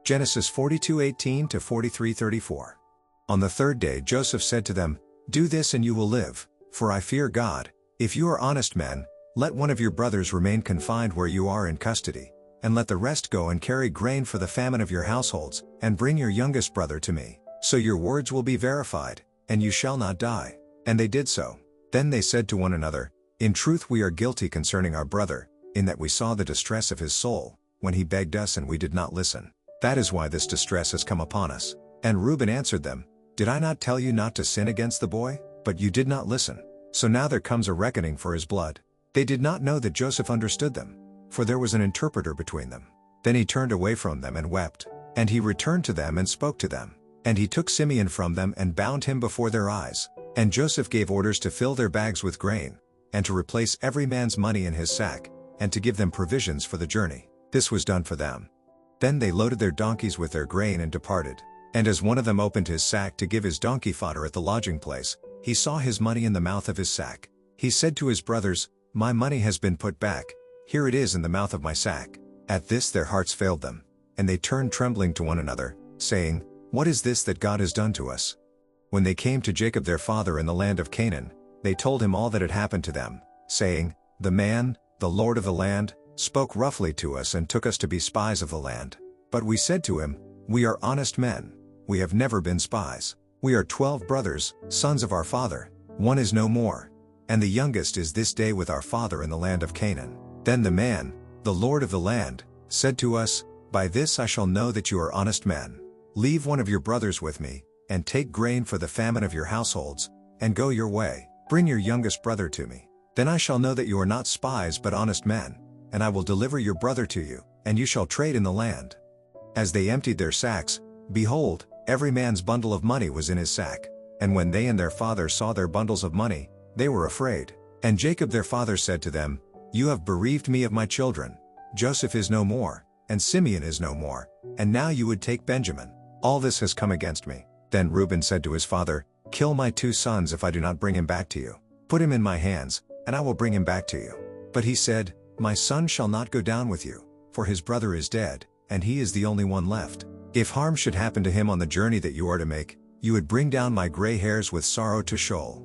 Genesis 42:18 to 43:34. On the third day Joseph said to them, "Do this and you will live, for I fear God. If you are honest men, let one of your brothers remain confined where you are in custody, and let the rest go and carry grain for the famine of your households, and bring your youngest brother to me. So your words will be verified, and you shall not die." And they did so. Then they said to one another, "In truth we are guilty concerning our brother, in that we saw the distress of his soul, when he begged us and we did not listen. That is why this distress has come upon us." And Reuben answered them, "Did I not tell you not to sin against the boy? But you did not listen. So now there comes a reckoning for his blood." They did not know that Joseph understood them, for there was an interpreter between them. Then he turned away from them and wept. And he returned to them and spoke to them. And he took Simeon from them and bound him before their eyes. And Joseph gave orders to fill their bags with grain, and to replace every man's money in his sack, and to give them provisions for the journey. This was done for them. Then they loaded their donkeys with their grain and departed. And as one of them opened his sack to give his donkey fodder at the lodging place, he saw his money in the mouth of his sack. He said to his brothers, "My money has been put back. Here it is in the mouth of my sack." At this their hearts failed them, and they turned trembling to one another, saying, "What is this that God has done to us?" When they came to Jacob their father in the land of Canaan, they told him all that had happened to them, saying, "The man, the lord of the land, spoke roughly to us and took us to be spies of the land. But we said to him, 'We are honest men. We have never been spies. We are 12 brothers, sons of our father. One is no more, and the youngest is this day with our father in the land of Canaan.' Then the man, the lord of the land, said to us, 'By this I shall know that you are honest men. Leave one of your brothers with me, and take grain for the famine of your households, and go your way. Bring your youngest brother to me. Then I shall know that you are not spies but honest men, and I will deliver your brother to you, and you shall trade in the land.' As they emptied their sacks, behold, every man's bundle of money was in his sack. And when they and their father saw their bundles of money, they were afraid. And Jacob their father said to them, 'You have bereaved me of my children. Joseph is no more, and Simeon is no more, and now you would take Benjamin. All this has come against me.' Then Reuben said to his father, 'Kill my 2 sons if I do not bring him back to you. Put him in my hands, and I will bring him back to you.' But he said, 'My son shall not go down with you, for his brother is dead, and he is the only one left. If harm should happen to him on the journey that you are to make, you would bring down my gray hairs with sorrow to Sheol.'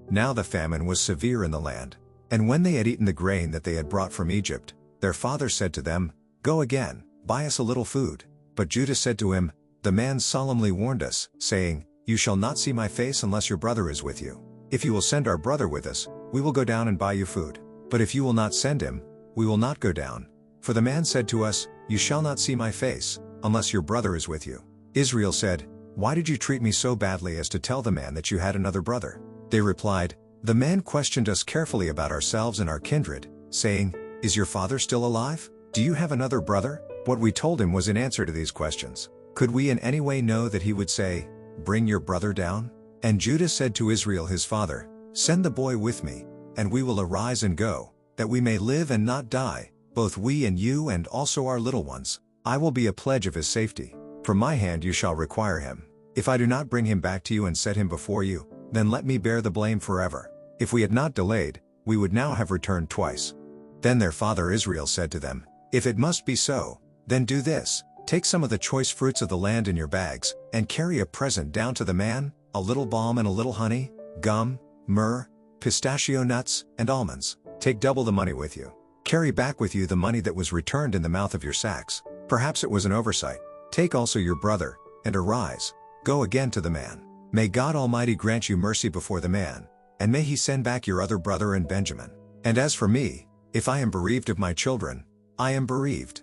Now the famine was severe in the land. And when they had eaten the grain that they had brought from Egypt, their father said to them, 'Go again, buy us a little food.' But Judah said to him, 'The man solemnly warned us, saying, You shall not see my face unless your brother is with you. If you will send our brother with us, we will go down and buy you food. But if you will not send him, we will not go down. For the man said to us, You shall not see my face, unless your brother is with you.' Israel said, 'Why did you treat me so badly as to tell the man that you had another brother?' They replied, 'The man questioned us carefully about ourselves and our kindred, saying, Is your father still alive? Do you have another brother?' What we told him was in answer to these questions. Could we in any way know that he would say, 'Bring your brother down'? And Judah said to Israel his father, 'Send the boy with me, and we will arise and go, that we may live and not die, both we and you and also our little ones. I will be a pledge of his safety. From my hand you shall require him. If I do not bring him back to you and set him before you, then let me bear the blame forever. If we had not delayed, we would now have returned twice.' Then their father Israel said to them, 'If it must be so, then do this. Take some of the choice fruits of the land in your bags, and carry a present down to the man, a little balm and a little honey, gum, myrrh, pistachio nuts, and almonds. Take double the money with you. Carry back with you the money that was returned in the mouth of your sacks. Perhaps it was an oversight. Take also your brother, and arise. Go again to the man. May God Almighty grant you mercy before the man, and may he send back your other brother and Benjamin. And as for me, if I am bereaved of my children, I am bereaved.'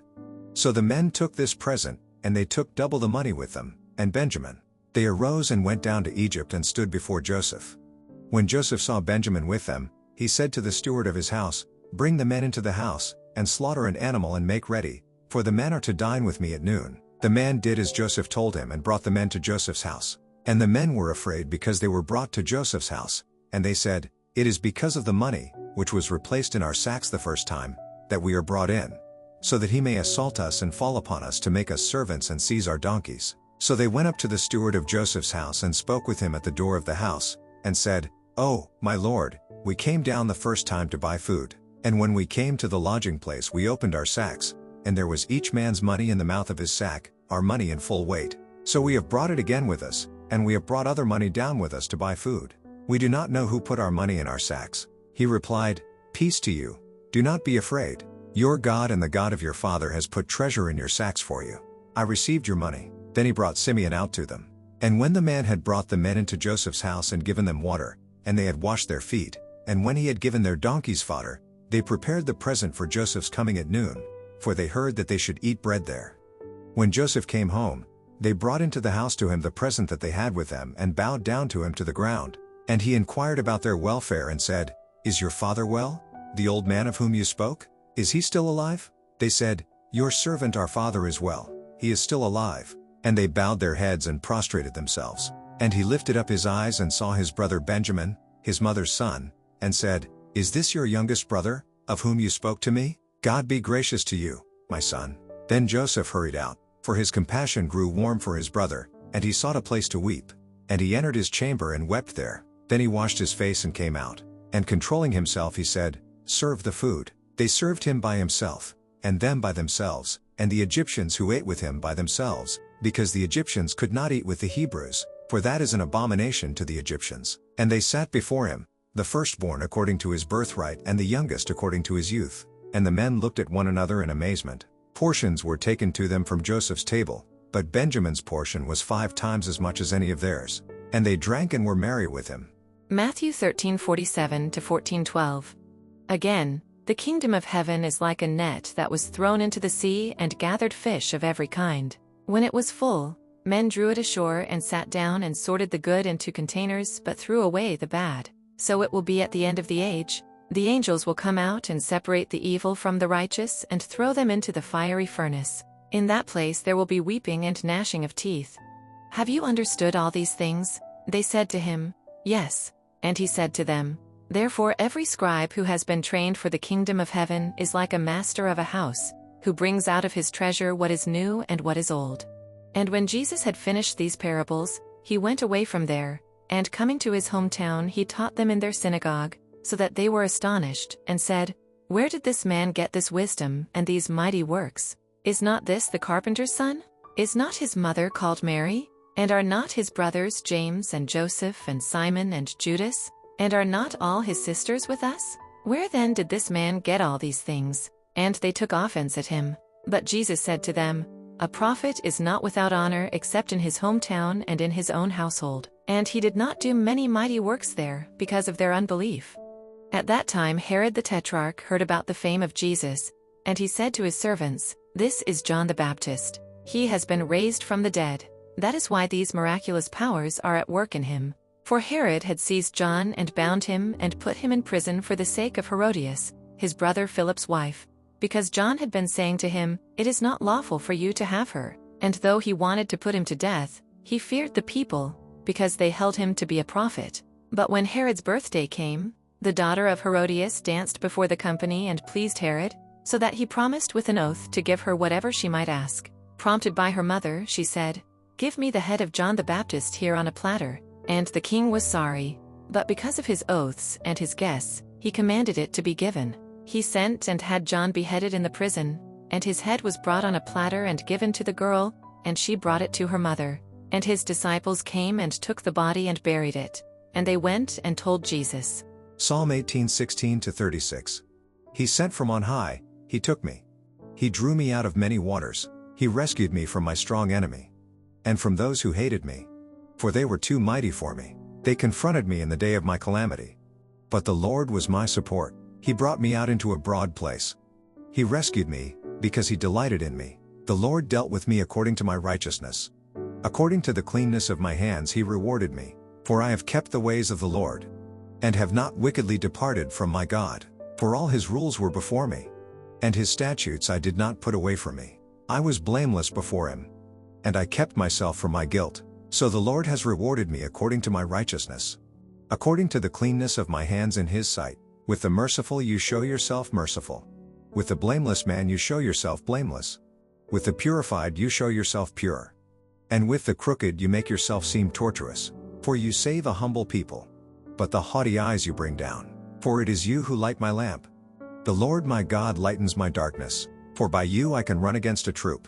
So the men took this present, and they took double the money with them, and Benjamin. They arose and went down to Egypt and stood before Joseph. When Joseph saw Benjamin with them, he said to the steward of his house, 'Bring the men into the house, and slaughter an animal and make ready, for the men are to dine with me at noon.' The man did as Joseph told him and brought the men to Joseph's house. And the men were afraid because they were brought to Joseph's house, and they said, 'It is because of the money, which was replaced in our sacks the first time, that we are brought in, so that he may assault us and fall upon us to make us servants and seize our donkeys.' So they went up to the steward of Joseph's house and spoke with him at the door of the house, and said, 'Oh, my lord, we came down the first time to buy food. And when we came to the lodging place we opened our sacks, and there was each man's money in the mouth of his sack, our money in full weight. So we have brought it again with us, and we have brought other money down with us to buy food. We do not know who put our money in our sacks." He replied, "Peace to you. Do not be afraid. Your God and the God of your father has put treasure in your sacks for you. I received your money." Then he brought Simeon out to them. And when the man had brought the men into Joseph's house and given them water, and they had washed their feet, and when he had given their donkeys fodder, they prepared the present for Joseph's coming at noon, for they heard that they should eat bread there. When Joseph came home, they brought into the house to him the present that they had with them and bowed down to him to the ground. And he inquired about their welfare and said, "Is your father well? The old man of whom you spoke? Is he still alive?" They said, "Your servant our father is well. He is still alive." And they bowed their heads and prostrated themselves. And he lifted up his eyes and saw his brother Benjamin, his mother's son, and said, "Is this your youngest brother, of whom you spoke to me? God be gracious to you, my son." Then Joseph hurried out, for his compassion grew warm for his brother, and he sought a place to weep. And he entered his chamber and wept there. Then he washed his face and came out. And controlling himself he said, "Serve the food." They served him by himself, and them by themselves, and the Egyptians who ate with him by themselves, because the Egyptians could not eat with the Hebrews, for that is an abomination to the Egyptians. And they sat before him, the firstborn according to his birthright and the youngest according to his youth. And the men looked at one another in amazement. Portions were taken to them from Joseph's table, but Benjamin's portion was 5 times as much as any of theirs. And they drank and were merry with him. Matthew 13:47 to 14:12. Again, the kingdom of heaven is like a net that was thrown into the sea and gathered fish of every kind. When it was full, men drew it ashore and sat down and sorted the good into containers but threw away the bad. So it will be at the end of the age. The angels will come out and separate the evil from the righteous and throw them into the fiery furnace. In that place there will be weeping and gnashing of teeth. "Have you understood all these things?" They said to him, "Yes." And he said to them, "Therefore every scribe who has been trained for the kingdom of heaven is like a master of a house, who brings out of his treasure what is new and what is old." And when Jesus had finished these parables, he went away from there, and coming to his hometown he taught them in their synagogue, so that they were astonished, and said, "Where did this man get this wisdom and these mighty works? Is not this the carpenter's son? Is not his mother called Mary? And are not his brothers James and Joseph and Simon and Judas? And are not all his sisters with us? Where then did this man get all these things?" And they took offense at him. But Jesus said to them, "A prophet is not without honor except in his hometown and in his own household." And he did not do many mighty works there, because of their unbelief. At that time Herod the Tetrarch heard about the fame of Jesus, and he said to his servants, "This is John the Baptist. He has been raised from the dead. That is why these miraculous powers are at work in him." For Herod had seized John and bound him and put him in prison for the sake of Herodias, his brother Philip's wife, because John had been saying to him, "It is not lawful for you to have her." And though he wanted to put him to death, he feared the people, because they held him to be a prophet. But when Herod's birthday came, the daughter of Herodias danced before the company and pleased Herod, so that he promised with an oath to give her whatever she might ask. Prompted by her mother, she said, "Give me the head of John the Baptist here on a platter." And the king was sorry, but because of his oaths and his guests, he commanded it to be given. He sent and had John beheaded in the prison, and his head was brought on a platter and given to the girl, and she brought it to her mother. And his disciples came and took the body and buried it, and they went and told Jesus. Psalm 18:16-36. He sent from on high, he took me. He drew me out of many waters, he rescued me from my strong enemy, and from those who hated me. For they were too mighty for me. They confronted me in the day of my calamity. But the Lord was my support. He brought me out into a broad place. He rescued me, because he delighted in me. The Lord dealt with me according to my righteousness. According to the cleanness of my hands he rewarded me. For I have kept the ways of the Lord, and have not wickedly departed from my God. For all his rules were before me, and his statutes I did not put away from me. I was blameless before him, and I kept myself from my guilt. So the Lord has rewarded me according to my righteousness. According to the cleanness of my hands in his sight. With the merciful you show yourself merciful. With the blameless man you show yourself blameless. With the purified you show yourself pure. And with the crooked you make yourself seem tortuous. For you save a humble people, but the haughty eyes you bring down. For it is you who light my lamp. The Lord my God lightens my darkness. For by you I can run against a troop,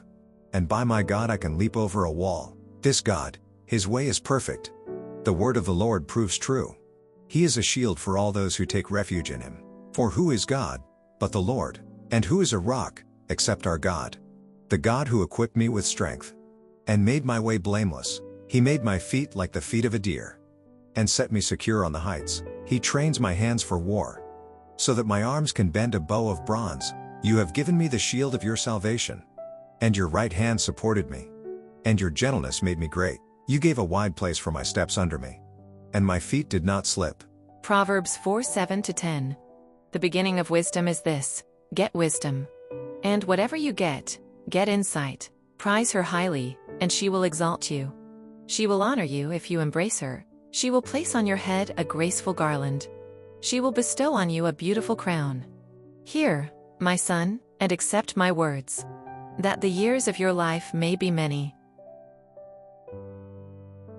and by my God I can leap over a wall. This God, his way is perfect. The word of the Lord proves true. He is a shield for all those who take refuge in him. For who is God, but the Lord? And who is a rock, except our God? The God who equipped me with strength, and made my way blameless. He made my feet like the feet of a deer, and set me secure on the heights. He trains my hands for war, so that my arms can bend a bow of bronze. You have given me the shield of your salvation, and your right hand supported me, and your gentleness made me great. You gave a wide place for my steps under me, and my feet did not slip. Proverbs 4:7-10. The beginning of wisdom is this: get wisdom. And whatever you get insight. Prize her highly, and she will exalt you. She will honor you if you embrace her. She will place on your head a graceful garland. She will bestow on you a beautiful crown. Hear, my son, and accept my words, that the years of your life may be many.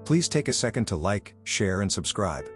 Please take a second to like, share, and subscribe.